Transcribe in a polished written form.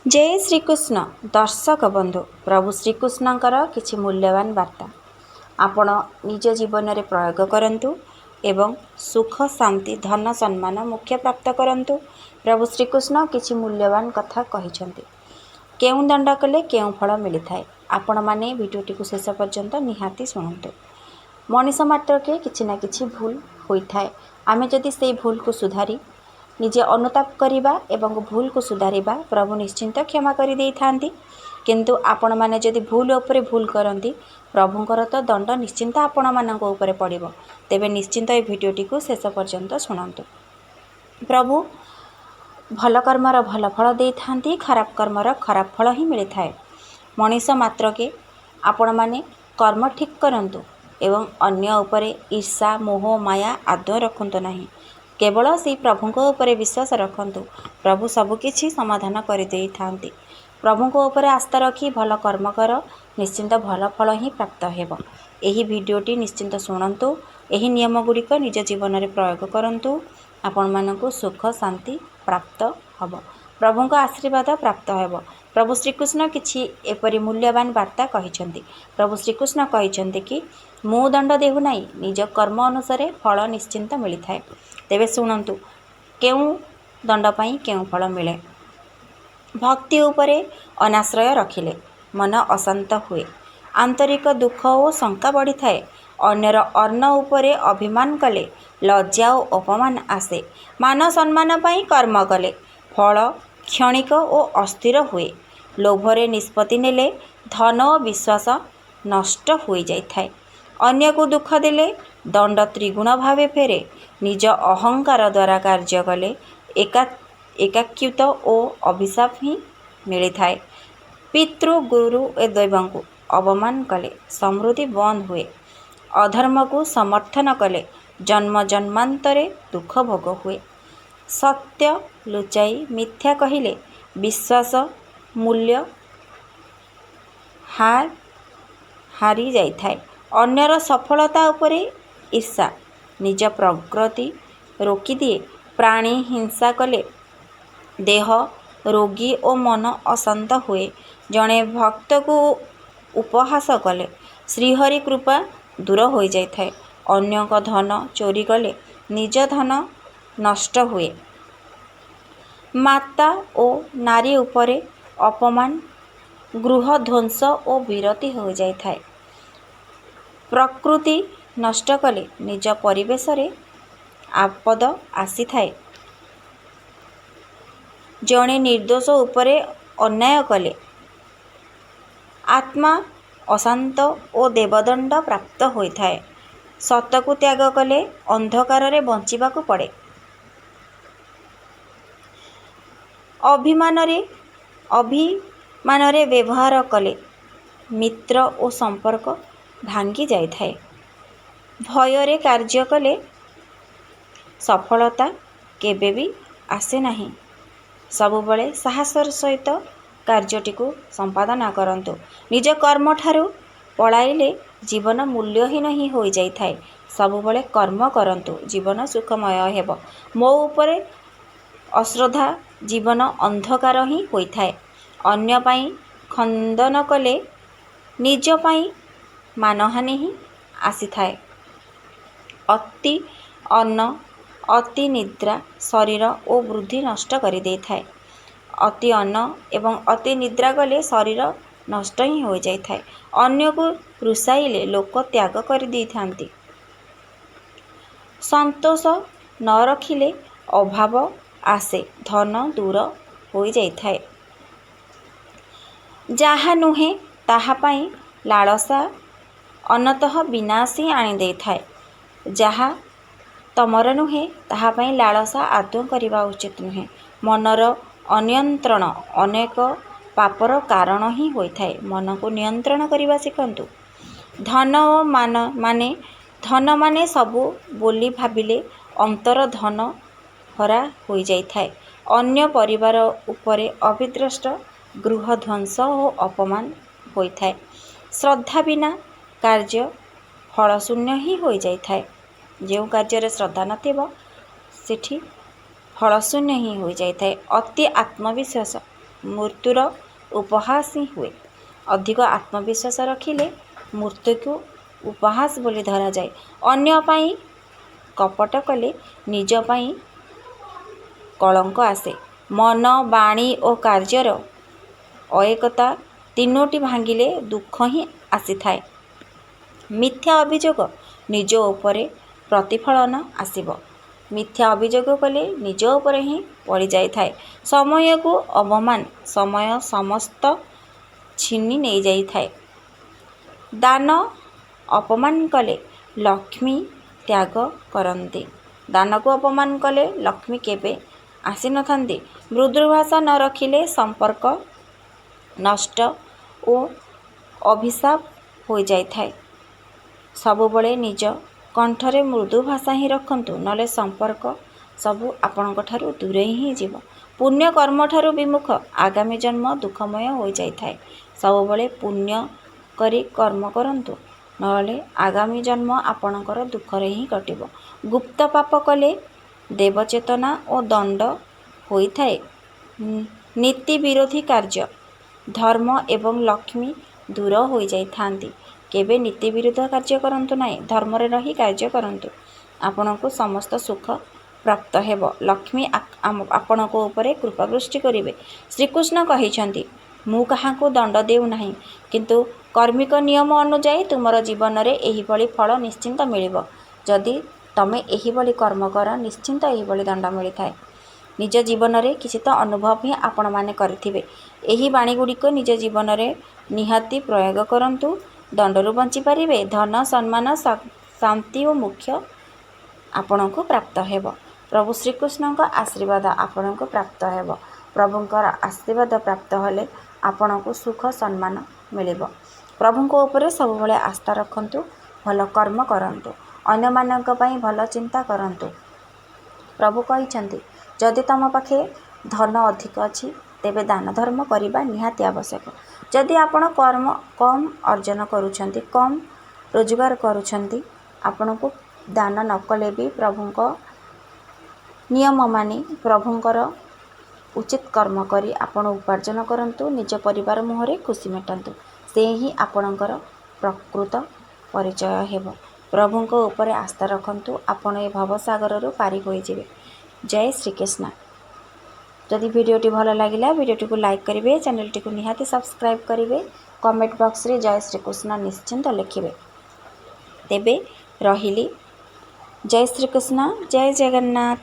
जय श्रीकृष्ण दर्शक बंधु प्रभु श्रीकृष्णकर किछि मूल्यवान वार्ता आपण निज जीवन में प्रयोग करंतु एवं सुख शांति धन सम्मान मुख्य प्राप्त करंतु। प्रभु श्रीकृष्ण किछि मूल्यवान कथा कहिसेंति। केउ दंड कले केउ फल मिली थाए। आपण माने वीडियोटी को शेष पर्यंत निहाती सुनंतु। मनीष मात्र के किछि ना किछि भूल होई थाए। आमे जदि सेई भूल को सुधारी निजे अनुताप करिबा एवं भूल को सुधारिबा प्रभु निश्चिंत क्षमा करि देई थांती। किंतु आपण माने जदि भूल उपरे भूल करंती प्रभुंकर तो दंड निश्चिंत आपण मानक उपरे पड़िबो। तेबे निश्चिंत ए भिडियोटी को शेष पर्यंत सुनंतु। प्रभु भल कर्मर भल फल देई थांती, खराब कर्मर खराब फल ही मिली थाए। मनीष मात्र के आपण माने कर्म ठीक करंतु एवं अन्य उपरे ईर्षा मोह माया आदौ रखंतु नहीं। केवल से प्रभुंक उपरे विश्वास रखंतु। प्रभु सबकिछि समाधान कर देई थांती। प्रभुंक उपरे आस्था रखी भल कर्म कर, निश्चिंत भल फल ही प्राप्त हेब। एही भिडियोटी निश्चिंत शुणंतु। एही नियम गुड़िक निज जीवन में प्रयोग करंतु। आपण मानकु सुख शांति प्राप्त हब, प्रभुंक आशीर्वाद प्राप्त हेब। प्रभु श्रीकृष्ण किछि एपरि मूल्यवान वार्ता कहिसेंति। प्रभु श्रीकृष्ण कहिसेंति कि मु दंड देहु नाही, निज कर्म अनुसार फल निश्चिंत मिली थाए। तेबे शुणंतु केउ दंड पाई केउ फल मिले। भक्ति उपरे अनाश्रय रखिले मन अशांत हुए, आंतरिक दुख और शंका बढ़ी थाए। अन्यर अन्न उपरे अभिमान कले लज्जा और अपमान आसे। मान सम्मान पाई कर्म कले फल क्षणिक और अस्थिर हुए। लोभरे निष्पत्ति नेले धन और विश्वास नष्ट हो जाई थाए। अन्य को दुख देले दंड त्रिगुण भावे फेरे। निज अहंकार द्वारा कार्य कले एकाक्युत और अभिशाप ही मिली थाए। पितृ गुरु ए दैवं को अवमान कले समृद्धि बंद हुए। अधर्म को समर्थन कले जन्म जन्मांतरे दुख भोग हुए। सत्य लुचाई मिथ्या कहिले विश्वास मूल्य हारी जाई थाए। अन्यर सफलता उपरे ईर्षा निज प्रगति रोकी दिए। प्राणी हिंसा कले देह रोगी और मन अशांत हुए। जड़े भक्त को उपहास कले श्रीहरि कृपा दूर हो जाई थाए। अन्य को धन चोरी कले निज धन नष्ट हुए। माता और नारी उपरे अपमान गृह ध्वंस और विरति हो जाई थाए। प्रकृति नष्ट कले निज परिवेश रे आपद आसी थाए। जड़े निर्दोष उपरे अन्याय कले आत्मा अशांत और देवदंड प्राप्त होई थाए। सत को त्याग कले अंधकार रे बंचिबा को पड़े। अभिमान रे व्यवहार कले मित्र और संपर्क भांगी जाई थाए। भय रे कार्य कले सफलता केबे भी आसे नहीं। सबुबले साहसर सहित कार्यटी को संपादन करंतु। निज कर्म ठारू पळाइले जीवन मूल्यहीन ही हो जाई थाए। सबुबले कर्म करंतु, जीवन सुखमय हेब। मो उपरे अश्रद्धा जीवन अंधकार ही होई थाए। अन्य पाई खंदन कले निज पाई मानहानि ही आसी थाए। अति अन्न अति निद्रा शरीर और वृद्धि नष्ट कर दे थाए। अति अन्न एवं अति निद्रा गले शरीर नष्ट ही हो जाई थाए। अन्य को रुसाइले लोक त्याग कर दी थांती। संतोष न रखिले अभाव आसे, धन दूर हो जाई थाए। जहा नुहे ताहा पाई लालसा अनतः विनाशी आनी दे थाए। जहा तमर नुहे ताहा पाई लालसा आदौ करवा उचित नुहे। मनर अनियंत्रण अनेक पापर कारण ही होई थाए। मन को नियंत्रण करवा शिखंतु। धन माने सबु बोली भाबिले अंतर धन हरा हो जाई थाए। अन्य परिवार उपरे अभिद्रष्ट गृह ध्वंस और अपमान होई थाए। श्रद्धा बिना कार्य फलशून्य ही हो जाई थाए। जो कार्य श्रद्धा नथिबो सेठी फलशून्य ही हो जाई थाए। अति आत्मविश्वास ମୃତ୍ୟୁର ଉପହାସ ହିଁ ହୁଏ। ଅଧିକ ଆତ୍ମବିଶ୍ୱାସ ରଖିଲେ ମୃତ୍ୟୁକୁ ଉପହାସ ବୋଲି ଧରାଯାଏ। ଅନ୍ୟ ପାଇଁ କପଟ କଲେ ନିଜ ପାଇଁ କଳଙ୍କ ଆସେ। ମନ, ବାଣୀ ଓ କାର୍ଯ୍ୟର ଅଏକତା ତିନୋଟି ଭାଙ୍ଗିଲେ ଦୁଃଖ ହିଁ ଆସିଥାଏ। ମିଥ୍ୟା ଅଭିଯୋଗ ନିଜ ଉପରେ ପ୍ରତିଫଳନ ଆସିବ। ମିଥ୍ୟା ଅଭିଯୋଗ କଲେ ନିଜ ଉପରେ ହିଁ ପଡ଼ିଯାଇଥାଏ। ସମୟକୁ ଅବମାନ ସମୟ ସମସ୍ତ ଛିନି ନେଇଯାଇଥାଏ। ଦାନ ଅପମାନ କଲେ ଲକ୍ଷ୍ମୀ ତ୍ୟାଗ କରନ୍ତି। ଦାନକୁ ଅପମାନ କଲେ ଲକ୍ଷ୍ମୀ କେବେ ଆସିନଥାନ୍ତି। ମୃଦୁ ଭାଷା ନ ରଖିଲେ ସମ୍ପର୍କ ନଷ୍ଟ ଓ ଅଭିଶାପ ହୋଇଯାଇଥାଏ। ସବୁବେଳେ ନିଜ କଣ୍ଠରେ ମୃଦୁ ଭାଷା ହିଁ ରଖନ୍ତୁ, ନହେଲେ ସମ୍ପର୍କ ସବୁ ଆପଣଙ୍କ ଠାରୁ ଦୂରେଇ ହିଁ ଯିବ। ପୁଣ୍ୟ କର୍ମଠାରୁ ବିମୁଖ ଆଗାମୀ ଜନ୍ମ ଦୁଃଖମୟ ହୋଇଯାଇଥାଏ। ସବୁବେଳେ ପୁଣ୍ୟ କରି କର୍ମ କରନ୍ତୁ, ନହେଲେ ଆଗାମୀ ଜନ୍ମ ଆପଣଙ୍କର ଦୁଃଖରେ ହିଁ କଟିବ। ଗୁପ୍ତ ପାପ କଲେ ଦେବଚେତନା ଓ ଦଣ୍ଡ ହୋଇଥାଏ। ନୀତି ବିରୋଧୀ କାର୍ଯ୍ୟ ଧର୍ମ ଏବଂ ଲକ୍ଷ୍ମୀ ଦୂର ହୋଇଯାଇଥାନ୍ତି। କେବେ ନୀତି ବିରୁଦ୍ଧ କାର୍ଯ୍ୟ କରନ୍ତୁ ନାହିଁ, ଧର୍ମରେ ରହି କାର୍ଯ୍ୟ କରନ୍ତୁ। ଆପଣଙ୍କୁ ସମସ୍ତ ସୁଖ ପ୍ରାପ୍ତ ହେବ। ଲକ୍ଷ୍ମୀ ଆପଣଙ୍କ ଉପରେ କୃପାବୃଷ୍ଟି କରିବେ। ଶ୍ରୀକୃଷ୍ଣ କହିଛନ୍ତି, ମୁଁ କାହାକୁ ଦଣ୍ଡ ଦେଉନାହିଁ, କିନ୍ତୁ କର୍ମିକ ନିୟମ ଅନୁଯାୟୀ ତୁମର ଜୀବନରେ ଏହିଭଳି ଫଳ ନିଶ୍ଚିନ୍ତ ମିଳିବ। ଯଦି ତମେ ଏହିଭଳି କର୍ମ କର, ନିଶ୍ଚିନ୍ତ ଏହିଭଳି ଦଣ୍ଡ ମିଳିଥାଏ। ନିଜ ଜୀବନରେ କିଛି ତ ଅନୁଭବ ହିଁ ଆପଣମାନେ କରିଥିବେ। ଏହି ବାଣୀଗୁଡ଼ିକ ନିଜ ଜୀବନରେ ନିହାତି ପ୍ରୟୋଗ କରନ୍ତୁ। ଦଣ୍ଡରୁ ବଞ୍ଚିପାରିବେ। ଧନ, ସମ୍ମାନ, ଶାନ୍ତି ଓ ମୋକ୍ଷ ଆପଣଙ୍କୁ ପ୍ରାପ୍ତ ହେବ। ପ୍ରଭୁ ଶ୍ରୀକୃଷ୍ଣଙ୍କ ଆଶୀର୍ବାଦ ଆପଣଙ୍କୁ ପ୍ରାପ୍ତ ହେବ। ପ୍ରଭୁଙ୍କର ଆଶୀର୍ବାଦ ପ୍ରାପ୍ତ ହେଲେ ଆପଣଙ୍କୁ ସୁଖ ସମ୍ମାନ ମିଳିବ। ପ୍ରଭୁଙ୍କ ଉପରେ ସବୁବେଳେ ଆସ୍ଥା ରଖନ୍ତୁ। ଭଲ କର୍ମ କରନ୍ତୁ। ଅନ୍ୟମାନଙ୍କ ପାଇଁ ଭଲ ଚିନ୍ତା କରନ୍ତୁ। ପ୍ରଭୁ କହିଛନ୍ତି, ଯଦି ତମ ପାଖେ ଧନ ଅଧିକ ଅଛି, ତେବେ ଦାନ ଧର୍ମ କରିବା ନିହାତି ଆବଶ୍ୟକ। ଯଦି ଆପଣ କମ୍ ଅର୍ଜନ କରୁଛନ୍ତି, କମ୍ ରୋଜଗାର କରୁଛନ୍ତି, ଆପଣଙ୍କୁ ଦାନ ନ କଲେ ବି ପ୍ରଭୁଙ୍କ ନିୟମ ମାନି ପ୍ରଭୁଙ୍କର ଉଚିତ କର୍ମ କରି ଆପଣ ଉପାର୍ଜନ କରନ୍ତୁ। ନିଜ ପରିବାର ମୁହଁରେ ଖୁସି ମେଣ୍ଟାନ୍ତୁ। ସେ ହିଁ ଆପଣଙ୍କର ପ୍ରକୃତ ପରିଚୟ ହେବ। ପ୍ରଭୁଙ୍କ ଉପରେ ଆସ୍ଥା ରଖନ୍ତୁ। ଆପଣ ଏ ଭବସାଗରରୁ ପାରି ହୋଇଯିବେ। ଜୟ ଶ୍ରୀକୃଷ୍ଣ। ଯଦି ଭିଡ଼ିଓଟି ଭଲ ଲାଗିଲା, ଭିଡ଼ିଓଟିକୁ ଲାଇକ୍ କରିବେ, ଚ୍ୟାନେଲଟିକୁ ନିହାତି ସବସ୍କ୍ରାଇବ୍ କରିବେ। କମେଣ୍ଟ ବକ୍ସରେ ଜୟ ଶ୍ରୀକୃଷ୍ଣ ନିଶ୍ଚିନ୍ତ ଲେଖିବେ। ତେବେ ରହିଲି। ଜୟ ଶ୍ରୀକୃଷ୍ଣ, ଜୟ ଜଗନ୍ନାଥ।